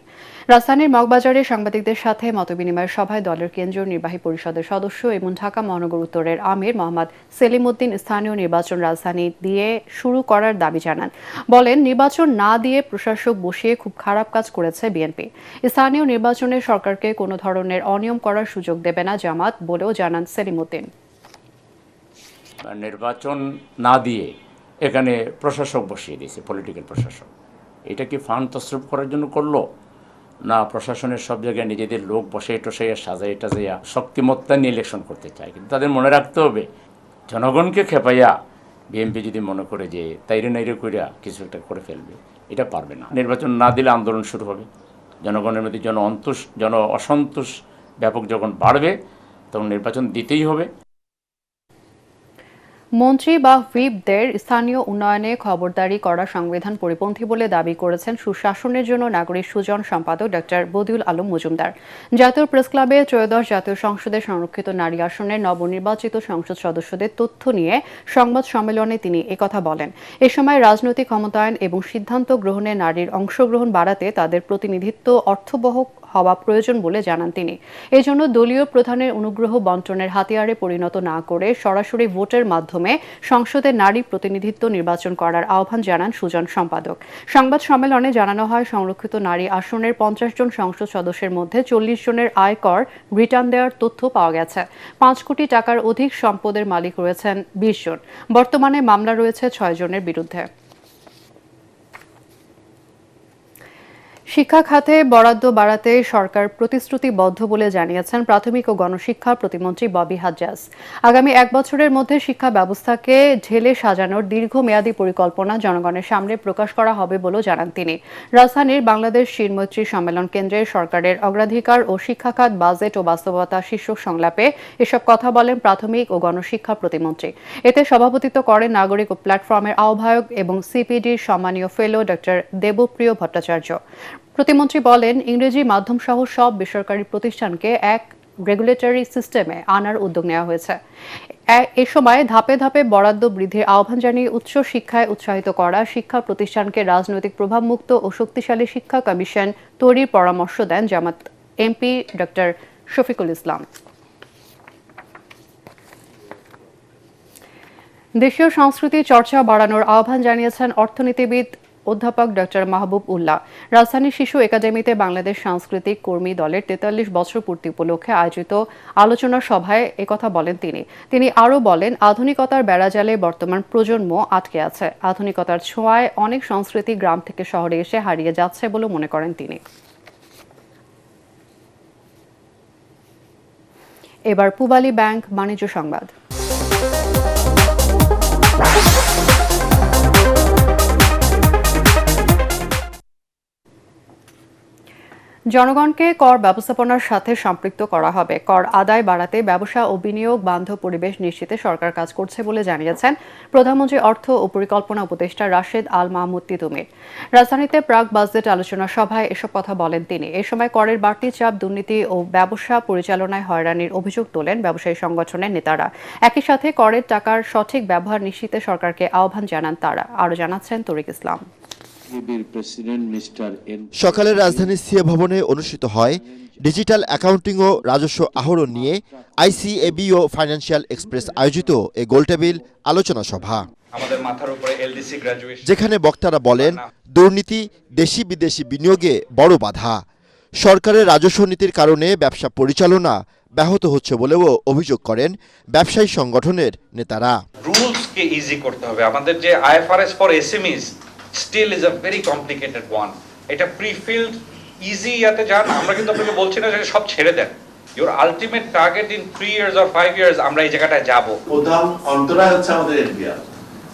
রাজধানীর মগবাজারে সাংবাদিকদের সাথে মতবিনিময় সভায় দলের কেন্দ্রীয় নির্বাহী পরিষদের সদস্য এবং ঢাকা মহানগর উত্তরের আমির মোহাম্মদ সেলিম উদ্দিন স্থানীয় নির্বাচন রাজধানী দিয়ে শুরু করার দাবি জানান। বলেন, নির্বাচন না দিয়ে প্রশাসক বসিয়ে খুব খারাপ কাজ করেছে বিএনপি। স্থানীয় নির্বাচনে সরকারকে কোনো ধরনের অনিয়ম করার সুযোগ দেবে না জামাত বলেও জানান সেলিম উদ্দিন। নির্বাচন না দিয়ে এখানে প্রশাসক বসিয়ে দিয়েছে, পলিটিক্যাল প্রশাসক। এটা কি ফান্ড তসরুপ করার জন্য করলো, না প্রশাসনের সব জায়গায় নিজেদের লোক বসে টসাইয়া সাজাইয়া টাজাইয়া শক্তিমত্তা নিয়ে ইলেকশন করতে চায়? কিন্তু তাদের মনে রাখতে হবে, জনগণকে খেপাইয়া বিএনপি যদি মনে করে যে তাইরে নাইরে কইরা কিছু একটা করে ফেলবে, এটা পারবে না। নির্বাচন না দিলে আন্দোলন শুরু হবে। জনগণের মধ্যে জন অসন্তোষ ব্যাপক যখন বাড়বে তখন নির্বাচন দিতেই হবে। মন্ত্রী বা হুইপদের স্থানীয় উন্নয়নে খবরদারি করা সংবিধান পরিপন্থী বলে দাবি করেছেন সুশাসনের জন্য নাগরিক সুজন সম্পাদক ডক্টর বদিউল আলম মজুমদার। জাতীয় প্রেস ক্লাবে ত্রয়োদশ জাতীয় সংসদের সংরক্ষিত নারী আসনের নবনির্বাচিত সংসদ সদস্যদের তথ্য নিয়ে সংবাদ সম্মেলনে তিনি একথা বলেন। এ সময় রাজনৈতিক ক্ষমতায়ন এবং সিদ্ধান্ত গ্রহণে নারীর অংশগ্রহণ বাড়াতে তাদের প্রতিনিধিত্ব অর্থবহ হওয়া প্রয়োজন বলে জানান তিনি। এজন্য দলীয় প্রধানের অনুগ্রহ বন্টনের হাতিয়ারে পরিণত না করে সরাসরি ভোটের মাধ্যমে সংসদে নারী প্রতিনিধিত্ব নির্বাচন করার আহ্বান জানান সুজন সম্পাদক। সংবাদ সম্মেলনে জানানো হয়, সংরক্ষিত নারী আসনের 50 জন সংসদ সদস্যের মধ্যে 40 জনের আয়কর রিটার্ন দেওয়ার তথ্য পাওয়া গেছে। 5 কোটি টাকার অধিক সম্পদের মালিক রয়েছেন 20 জন। বর্তমানে মামলা রয়েছে 6 জনের বিরুদ্ধে। শিক্ষা খাতে বরাদ্দ বাড়াতে সরকার প্রতিশ্রুতিবদ্ধ বলে জানিয়েছেন প্রাথমিক ও গণশিক্ষা প্রতিমন্ত্রী ববি হাজ্জাজ। আগামী 1 বছরের মধ্যে শিক্ষা ব্যবস্থাকে ঢেলে সাজানোর দীর্ঘমেয়াদী পরিকল্পনা জনগণের সামনে প্রকাশ করা হবে বলেও জানান তিনি। রাজধানীর বাংলাদেশ শিরমৈত্রী সম্মেলন কেন্দ্রে সরকারের অগ্রাধিকার ও শিক্ষা খাত বাজেট ও বাস্তবতা শীর্ষক সংলাপে এসব কথা বলেন প্রাথমিক ও গণশিক্ষা প্রতিমন্ত্রী। এতে সভাপতিত্ব করেন নাগরিক ও প্ল্যাটফর্মের আহ্বায়ক এবং সিপিডির সম্মানীয় ফেলো ডক্টর দেবপ্রিয় ভট্টাচার্য। প্রতিমন্ত্রী বলেন, ইংরেজি মাধ্যম সহ সব বেসরকারি প্রতিষ্ঠানকে এক রেগুলেটরি সিস্টেমে আনার উদ্যোগ নেওয়া হয়েছে। এ সময় ধাপে ধাপে বরাদ্দ বৃদ্ধির আহ্বান জানিয়ে উচ্চ শিক্ষায় উৎসাহিত করা শিক্ষা প্রতিষ্ঠানকে রাজনৈতিক প্রভাবমুক্ত ও শক্তিশালী শিক্ষা কমিশন তৈরির পরামর্শ দেন জামাত এমপি ডক্টর শফিকুল ইসলাম। দেশীয় সংস্কৃতি চর্চা বাড়ানোর আহ্বান জানিয়েছেন অর্থনীতিবিদ অধ্যাপক ডক্টর মাহবুব উল্লাহ। রাজধানীর শিশু একাডেমিতে বাংলাদেশ সাংস্কৃতিক কর্মী দলের 43 বছর পূর্তি উপলক্ষে আয়োজিত আলোচনা সভায় একথা বলেন তিনি। তিনি আরও বলেন, আধুনিকতার বেড়াজালে বর্তমান প্রজন্ম আটকে আছে। আধুনিকতার ছোঁয়ায় অনেক সংস্কৃতি গ্রাম থেকে শহরে এসে হারিয়ে যাচ্ছে বলে মনে করেন তিনি। এবার পূবালী ব্যাংক বাণিজ্য সংবাদ। জনগণকে কর ব্যবস্থাপনার সাথে সম্পৃক্ত করা হবে। কর আদায় বাড়াতে ব্যবসা ও বিনিয়োগ বান্ধব পরিবেশ নিশ্চিতে সরকার কাজ করছে বলে জানিয়েছেন প্রধানমন্ত্রী অর্থ ও পরিকল্পনা উপদেষ্টা রাশেদ আল মাহমুদ তিতুমির। রাজধানীতে প্রাক বাজেট আলোচনা সভায় এসব কথা বলেন তিনি। এ সময় করের বাড়তি চাপ, দুর্নীতি ও ব্যবসা পরিচালনায় হয়রানির অভিযোগ তোলেন ব্যবসায়ী সংগঠনের নেতারা। একই সাথে করের টাকার সঠিক ব্যবহার নিশ্চিতে সরকারকে আহ্বান জানান তারা। আরও জানাচ্ছেন তরিক ইসলাম। সকালে রাজধানীর সিএ ভবনে অনুষ্ঠিত হয় ডিজিটাল অ্যাকাউন্টিং ও রাজস্ব আহরণ নিয়ে আইসিএবি ও ফাইন্যান্সিয়াল এক্সপ্রেস আয়োজিত এ গোলটেবিল আলোচনা সভা, যেখানে বক্তারা বলেন, দুর্নীতি দেশি বিদেশি বিনিয়োগে বড় বাধা। সরকারের রাজস্ব নীতির কারণে ব্যবসা পরিচালনা ব্যাহত হচ্ছে বলেও অভিযোগ করেন ব্যবসায়ী সংগঠনের নেতারা। রুলসকে ইজি করতে হবে। আমাদের যে IFRS for SMEs still is a very complicated one. এটা প্রিফিল্ড ইজি ইয়াতে যান। আমরা কিন্তু আপনাকে বলছি না যে সব ছেড়ে দেন। your ultimate target in 3 years or 5 years আমরা এই জায়গাটায় যাব। প্রধান অন্তরায় হচ্ছে আমাদের এনবিআর।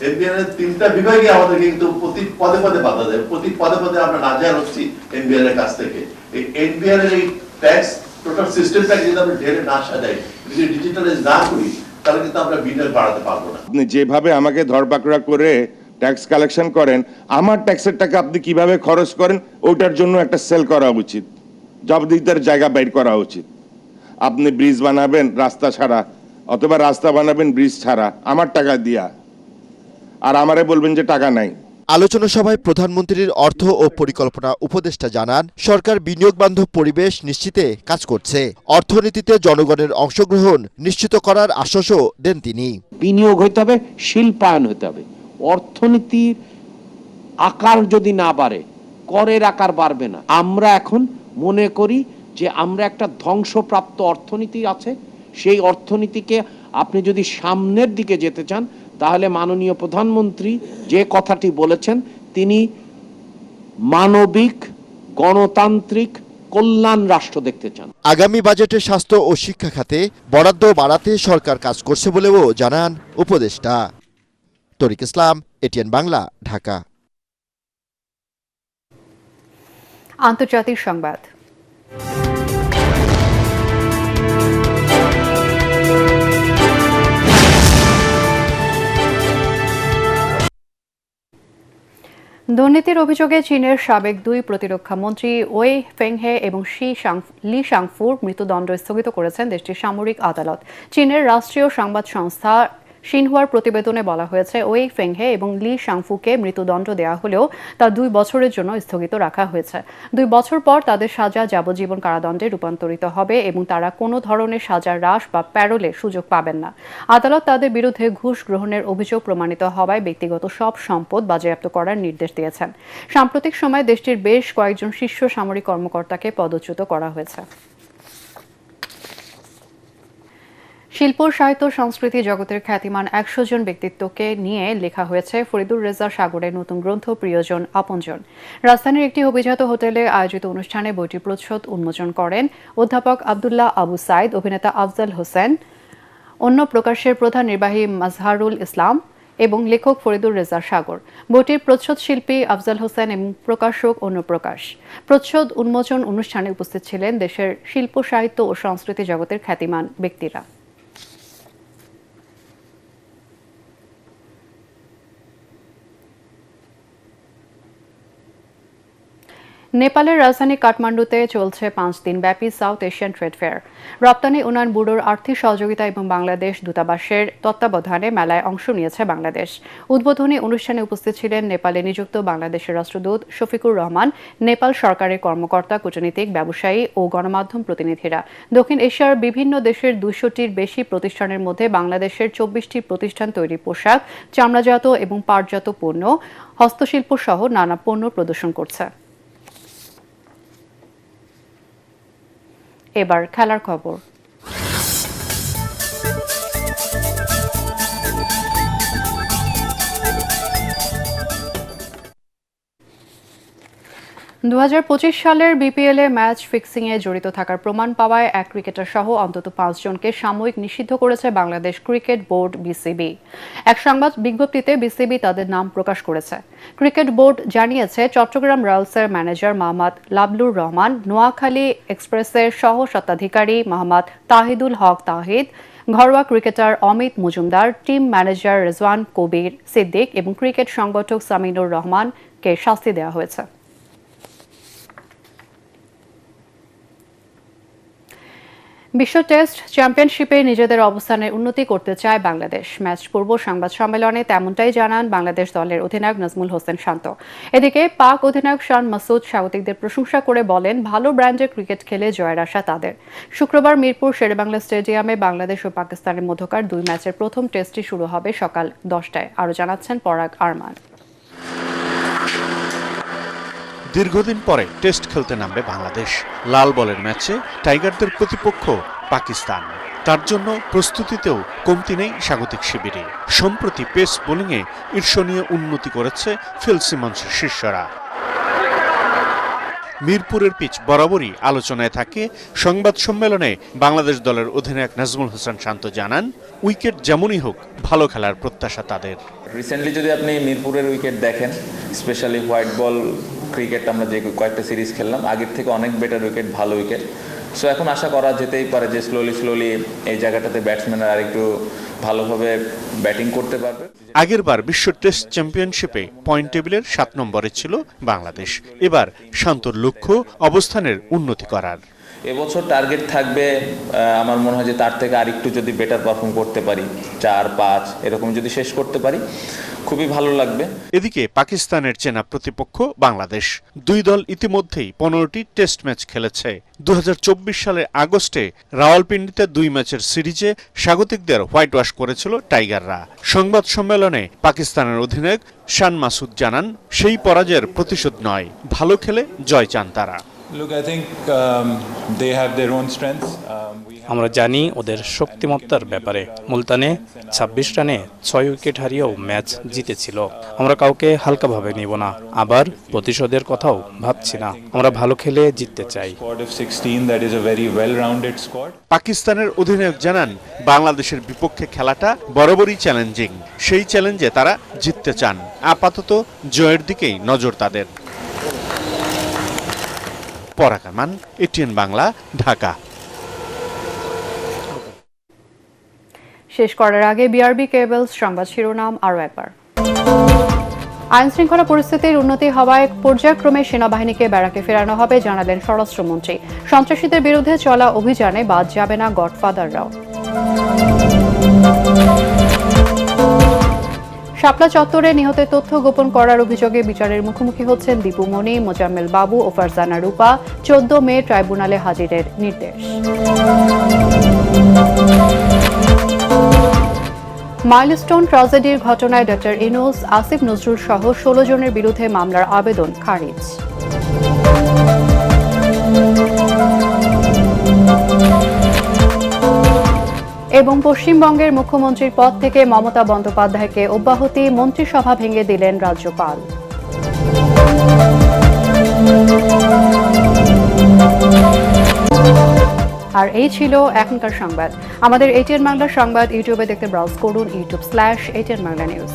এনবিআর এর 3টা বিভাগে আমাদের কিন্তু প্রতি পদে পদে বাধা দেয়। প্রতি পদে পদে আমরা নাজার হচ্ছি এনবিআর এর কাছ থেকে। এই এনবিআর এর এই ট্যাক্স টোটাল সিস্টেমটাকে যদি আমরা ঢেলে না সাজাই, যদি ডিজিটালাইজ না করি, তাহলে কিন্তু আমরা বিনিয়োগ বাড়াতে পারবো না। আপনি যেভাবে আমাকে ধরপাকড়া করে ট্যাক্স কালেকশন করেন, আমার ট্যাক্সের টাকা আপনি কিভাবে খরচ করেন ওটার জন্য একটা সেল করা উচিত, জবাবদিহিতার জায়গা বের করা উচিত। আপনি ব্রিজ বানাবেন রাস্তা ছাড়া, অথবা রাস্তা বানাবেন ব্রিজ ছাড়া আমার টাকা দিয়া, আর আমারে বলবেন যে টাকা নাই। আলোচনা সভায় প্রধানমন্ত্রীর অর্থ ও পরিকল্পনা উপদেষ্টা জানান, সরকার বিনিয়োগ বান্ধব পরিবেশ নিশ্চিতে কাজ করছে। অর্থনীতিতে জনগণের অংশগ্রহণ নিশ্চিত করার আশ্বাসও দেন তিনি। বিনিয়োগ হইতে হবে, শিল্পায়ন হতে হবে। অর্থনীতির আকার যদি না বাড়ে, করের আকার বাড়বে না। আমরা এখন মনে করি যে আমরা একটা ধ্বংসপ্রাপ্ত অর্থনীতি আছে, সেই অর্থনীতিকে আপনি যদি সামনের দিকে যেতে চান, তাহলে মাননীয় প্রধানমন্ত্রী যে কথাটি বলেছেন, তিনি মানবিক গণতান্ত্রিক কল্যাণ রাষ্ট্র দেখতে চান। আগামী বাজেটে স্বাস্থ্য ও শিক্ষা খাতে বরাদ্দ বাড়াতে সরকার কাজ করছে বলেও জানান উপদেষ্টা। তরিক ইসলাম, এটিএন বাংলা, ঢাকা। আন্তর্জাতিক সংবাদ। দুর্নীতির অভিযোগে চীনের সাবেক দুই প্রতিরক্ষা মন্ত্রী ওয়ে ফেংহে এবং লি শাংফুর মৃত্যুদণ্ড স্থগিত করেছেন দেশটির সামরিক আদালত। চীনের রাষ্ট্রীয় সংবাদ সংস্থা সিনহুয়ার প্রতিবেদনে বলা হয়েছে, ওয়ে ফেংহে এবং লি শাংফুকে মৃত্যুদণ্ড দেওয়া হলেও তা 2 বছরের জন্য স্থগিত রাখা হয়েছে। 2 বছর পর তাদের সাজা যাবজ্জীবন কারাদণ্ডে রূপান্তরিত হবে এবং তারা কোনো ধরনের সাজা হ্রাস বা প্যারোলের সুযোগ পাবেন না। আদালত তাদের বিরুদ্ধে ঘুষ গ্রহণের অভিযোগ প্রমাণিত হওয়ায় ব্যক্তিগত সব সম্পদ বাজেয়াপ্ত করার নির্দেশ দিয়েছেন। সাম্প্রতিক সময়ে দেশটির বেশ কয়েকজন শীর্ষ সামরিক কর্মকর্তাকে পদচ্যুত করা হয়েছে। শিল্প, সাহিত্য, সংস্কৃতি জগতের খ্যাতিমান 100 জন ব্যক্তিত্বকে নিয়ে লেখা হয়েছে ফরিদুর রেজা সাগরের নতুন গ্রন্থ প্রিয়জন আপনজন। রাজধানীর একটি অভিজাত হোটেলে আয়োজিত অনুষ্ঠানে বইটির প্রচ্ছদ উন্মোচন করেন অধ্যাপক আব্দুল্লাহ আবু সাইদ, অভিনেতা আফজাল হোসেন, অন্য প্রকাশের প্রধান নির্বাহী মাজহারুল ইসলাম এবং লেখক ফরিদুর রেজা সাগর। বইটির প্রচ্ছদ শিল্পী আফজাল হোসেন এবং প্রকাশক অন্য প্রকাশ। প্রচ্ছদ উন্মোচন অনুষ্ঠানে উপস্থিত ছিলেন দেশের শিল্প, সাহিত্য ও সংস্কৃতি জগতের খ্যাতিমান ব্যক্তিরা। নেপালের রাজধানী কাঠমান্ডুতে চলছে 5 দিন ব্যাপী সাউথ এশিয়ান ট্রেড ফেয়ার। রপ্তানি উন্নয়ন ব্যুরোর আর্থিক সহযোগিতা এবং বাংলাদেশ দূতাবাসের তত্ত্বাবধানে মেলায় অংশ নিয়েছে বাংলাদেশ। উদ্বোধনী অনুষ্ঠানে উপস্থিত ছিলেন নেপালে নিযুক্ত বাংলাদেশের রাষ্ট্রদূত শফিকুর রহমান, নেপাল সরকারের কর্মকর্তা, কূটনীতিক, ব্যবসায়ী ও গণমাধ্যম প্রতিনিধিরা। দক্ষিণ এশিয়ার বিভিন্ন দেশের 200টির বেশি প্রতিষ্ঠানের মধ্যে বাংলাদেশের 24টি প্রতিষ্ঠান তৈরি পোশাক, চামড়াজাত এবং পাটজাত পণ্য, হস্তশিল্প সহ নানা পণ্য প্রদর্শন করছে। এবার খেলার খবর। 2025 সালের বিপিএলে ম্যাচ ফিক্সিংয়ে জড়িত থাকার প্রমাণ পাওয়ায় এক ক্রিকেটার সহ অন্তত 5 জনকে সাময়িক নিষিদ্ধ করেছে বাংলাদেশ ক্রিকেট বোর্ড বিসিবি। এক সংবাদ বিজ্ঞপ্তিতে বিসিবি তাদের নাম প্রকাশ করেছে। ক্রিকেট বোর্ড জানিয়েছে, চট্টগ্রাম রয়্যালসের ম্যানেজার মোহাম্মদ লাবলুর রহমান, নোয়াখালী এক্সপ্রেসের সহ স্বত্বাধিকারী মোহাম্মদ তাহিদুল হক তাহিদ, ঘরোয়া cricketer Amit Majumdar, team manager Rezwan Kabir Siddique এবং ক্রিকেট সংগঠক সামিনুর রহমানকে শাস্তি দেওয়া হয়েছে। বিশ্ব টেস্ট চ্যাম্পিয়নশিপে নিজেদের অবস্থানের উন্নতি করতে চায় বাংলাদেশ। ম্যাচ পূর্ব সংবাদ সম্মেলনে তেমনটাই জানান বাংলাদেশ দলের অধিনায়ক নাজমুল হোসেন শান্ত। এদিকে পাক অধিনায়ক শান মাসুদ স্বাগতিকদের প্রশংসা করে বলেন, ভালো ব্র্যান্ডের ক্রিকেট খেলে জয়ের আশা তাদের। শুক্রবার মিরপুর শেরেবাংলা স্টেডিয়ামে বাংলাদেশ ও পাকিস্তানের মধ্যকার 2 ম্যাচের প্রথম টেস্টটি শুরু হবে সকাল 10টায়। আরও জানাচ্ছেন পরাগ আরমান। দীর্ঘদিন পরে টেস্ট খেলতে নামবে বাংলাদেশ। লাল বলের ম্যাচে টাইগারদের প্রতিপক্ষ পাকিস্তান। তার জন্য প্রস্তুতিতেও কমতি নেই স্বাগতিক শিবিরে। সম্প্রতি পেস বোলিংয়ে ঈর্ষণীয় উন্নতি করেছে ফিল সিমন্সের শিষ্যরা। মিরপুরের পিচ বরাবরই আলোচনায় থাকে। সংবাদ সম্মেলনে বাংলাদেশ দলের অধিনায়ক নাজমুল হোসেন শান্ত জানান, উইকেট যেমনই হোক ভালো খেলার প্রত্যাশা তাদের। রিসেন্টলি যদি আপনি মিরপুরের উইকেট দেখেন, স্পেশালি হোয়াইট বল ক্রিকেট আমরা যে কয়েকটা সিরিজ খেললাম, আগের থেকে অনেক বেটার উইকেট, ভালো উইকেট। সো এখন আশা করা যেতেই পারে যে স্লোলি এই জায়গাটাতে ব্যাটসম্যানরা আরেকটু ভালোভাবে ব্যাটিং করতে পারবে। আগেরবার বিশ্ব টেস্ট চ্যাম্পিয়নশিপে পয়েন্ট টেবিলের 7 নম্বরে ছিল বাংলাদেশ। এবার শান্তর লক্ষ্য অবস্থানের উন্নতি করার। এবছর টার্গেট থাকবে আমার মনে হয় যে তার থেকে আরেকটু যদি বেটার পারফর্ম করতে পারি, 4-5 এরকম যদি শেষ করতে পারি খুবই ভালো লাগবে। এদিকে পাকিস্তানের চেনা প্রতিপক্ষ বাংলাদেশ। 2 দল ইতিমধ্যেই 15টি টেস্ট ম্যাচ খেলেছে। 2024 সালের আগস্টে রাওয়ালপিন্ডিতে 2 ম্যাচের সিরিজে স্বাগতিকদের হোয়াইট ওয়াশ করেছিল টাইগাররা। সংবাদ সম্মেলনে পাকিস্তানের অধিনায়ক শান মাসুদ জানান, সেই পরাজয়ের প্রতিশোধ নয়, ভালো খেলে জয় চান তারা। আমরা জানি ওদের শক্তিমত্তার ব্যাপারে। মুলতানে 26 রানে 6 উইকেট হারিয়েও ম্যাচ জিতেছিল। আমরা কাউকে হালকাভাবে নিব না, আবার প্রতিশোধের কথাও ভাবছি না। আমরা ভালো খেলে জিততে চাই। পাকিস্তানের অধিনায়ক জানান, বাংলাদেশের বিপক্ষে খেলাটা বরাবরই চ্যালেঞ্জিং। সেই চ্যালেঞ্জে তারা জিততে চান। আপাতত জয়ের দিকেই নজর তাদের। পরাগ আরমান, এটিএন বাংলা, ঢাকা। শেষ করার আগে বিআরবি কেবলস সংবাদ শিরোনাম আরও একবার। আইনশৃঙ্খলা পরিস্থিতির উন্নতি হওয়ায় পর্যায়ক্রমে সেনাবাহিনীকে ব্যারাকে ফেরানো হবে জানালেন স্বরাষ্ট্রমন্ত্রী। সন্ত্রাসীদের বিরুদ্ধে চলা অভিযানে বাদ যাবে না গডফাদাররাও। শাপলা চত্বরে নিহতের তথ্য গোপন করার অভিযোগে বিচারের মুখোমুখি হচ্ছেন দীপু মনি, মোজাম্মেল বাবু ও ফারজানা রূপা। 14 মে ট্রাইব্যুনালে হাজিরের নির্দেশ। মাইলস্টোন ট্র্যাজেডির ঘটনায় ডক্টর ইউনূস, আসিফ নজরুল সহ 16 জনের বিরুদ্ধে মামলার আবেদন খারিজ। এবং পশ্চিমবঙ্গের মুখ্যমন্ত্রীর পদ থেকে মমতা বন্দ্যোপাধ্যায়কে অব্যাহতি, মন্ত্রিসভা ভেঙে দিলেন রাজ্যপাল। আর এই ছিল এখনকার সংবাদ। আমাদের ATN বাংলা সংবাদ ইউটিউবে দেখতে ব্রাউজ করুন youtube/ATN Bangla News।